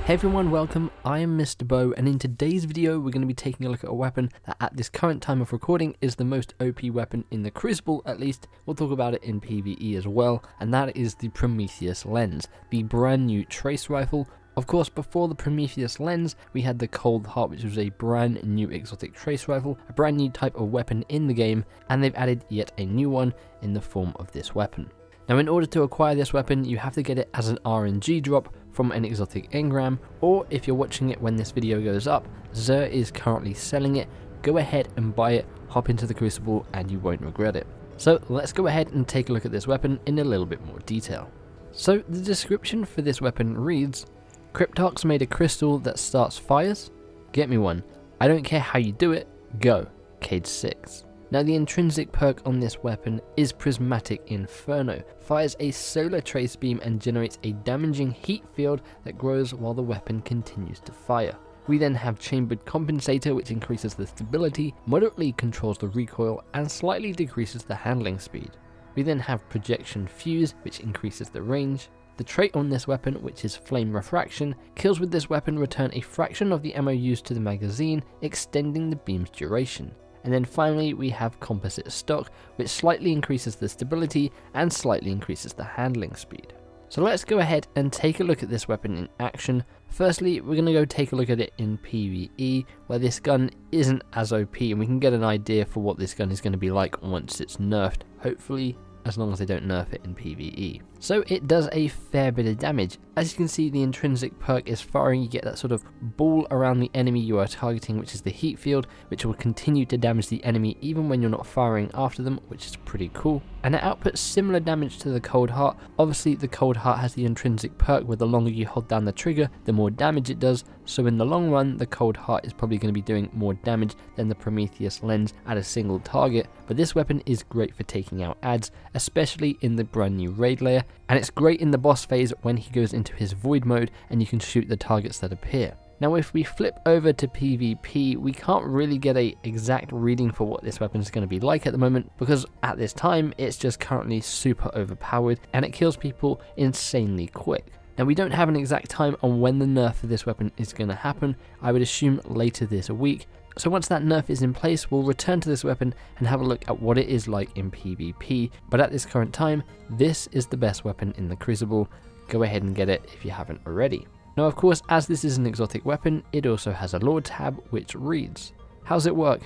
Hey everyone, welcome, I am MisterBo, and in today's video we're going to be taking a look at a weapon that at this current time of recording is the most OP weapon in the Crucible at least. We'll talk about it in PvE as well, and that is the Prometheus Lens, the brand new trace rifle. Of course, before the Prometheus Lens, we had the Cold Heart, which was a brand new exotic trace rifle, a brand new type of weapon in the game, and they've added yet a new one in the form of this weapon. Now, in order to acquire this weapon, you have to get it as an RNG drop from an exotic engram, or if you're watching it when this video goes up, Xur is currently selling it. Go ahead and buy it, hop into the Crucible, and you won't regret it. So let's go ahead and take a look at this weapon in a little bit more detail. So the description for this weapon reads, Cryptarchs made a crystal that starts fires? Get me one. I don't care how you do it, go. Cage 6. Now the intrinsic perk on this weapon is Prismatic Inferno, fires a solar trace beam and generates a damaging heat field that grows while the weapon continues to fire. We then have chambered Compensator, which increases the stability, moderately controls the recoil, and slightly decreases the handling speed. We then have projection fuse, which increases the range. The trait on this weapon, which is flame refraction, kills with this weapon return a fraction of the ammo used to the magazine, extending the beam's duration. And then finally we have composite stock, which slightly increases the stability and slightly increases the handling speed. So let's go ahead and take a look at this weapon in action. Firstly, we're going to go take a look at it in PvE, where this gun isn't as OP, and we can get an idea for what this gun is going to be like once it's nerfed, hopefully as long as they don't nerf it in PvE. So it does a fair bit of damage. As you can see, the intrinsic perk is firing, you get that sort of ball around the enemy you are targeting, which is the heat field, which will continue to damage the enemy even when you're not firing after them, which is pretty cool. And it outputs similar damage to the Cold Heart. Obviously the Cold Heart has the intrinsic perk where the longer you hold down the trigger, the more damage it does, so in the long run the Cold Heart is probably going to be doing more damage than the Prometheus Lens at a single target, but this weapon is great for taking out adds, especially in the brand new raid layer, and it's great in the boss phase when he goes into his void mode and you can shoot the targets that appear. Now if we flip over to PvP, we can't really get an exact reading for what this weapon is going to be like at the moment, because at this time it's just currently super overpowered and it kills people insanely quick. Now we don't have an exact time on when the nerf for this weapon is going to happen. I would assume later this week. So once that nerf is in place, we'll return to this weapon and have a look at what it is like in PvP. But at this current time, this is the best weapon in the Crucible. Go ahead and get it if you haven't already. Now of course, as this is an exotic weapon, it also has a lore tab which reads, how's it work?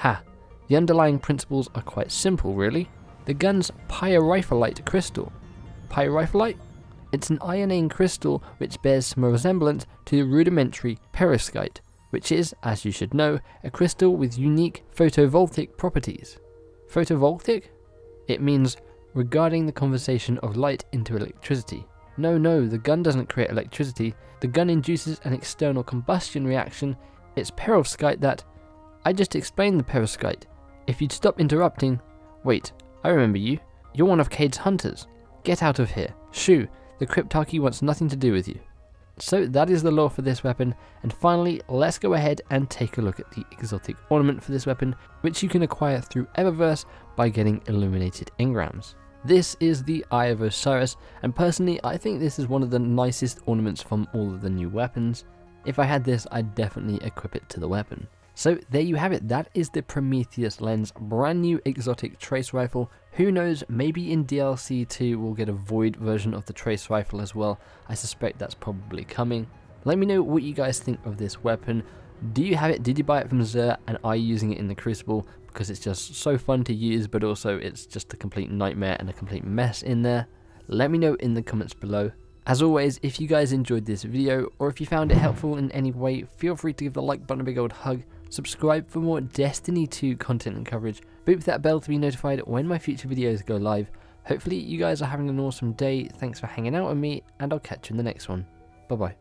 The underlying principles are quite simple really. The gun's pyrrhophyllite crystal. Pyrrhophyllite? It's an ionine crystal which bears some resemblance to the rudimentary perovskite, which is, as you should know, a crystal with unique photovoltaic properties. Photovoltaic? It means regarding the conversion of light into electricity. No, the gun doesn't create electricity. The gun induces an external combustion reaction. It's perovskite that... I just explained the perovskite. If you'd stop interrupting... Wait, I remember you. You're one of Cade's hunters. Get out of here. Shoo, the Cryptarchy wants nothing to do with you. So that is the lore for this weapon, and finally let's go ahead and take a look at the exotic ornament for this weapon, which you can acquire through Eververse by getting illuminated engrams. This is the Eye of Osiris, and personally I think this is one of the nicest ornaments from all of the new weapons. If I had this, I'd definitely equip it to the weapon. So there you have it, that is the Prometheus Lens, brand new exotic trace rifle. Who knows, maybe in DLC 2 we'll get a void version of the trace rifle as well. I suspect that's probably coming. Let me know what you guys think of this weapon. Do you have it? Did you buy it from Xur, and are you using it in the Crucible? Because it's just so fun to use, but also it's just a complete nightmare and a complete mess in there. Let me know in the comments below. As always, if you guys enjoyed this video, or if you found it helpful in any way, feel free to give the like button a big old hug. Subscribe for more Destiny 2 content and coverage. Boop that bell to be notified when my future videos go live. Hopefully you guys are having an awesome day. Thanks for hanging out with me, and I'll catch you in the next one. Bye bye.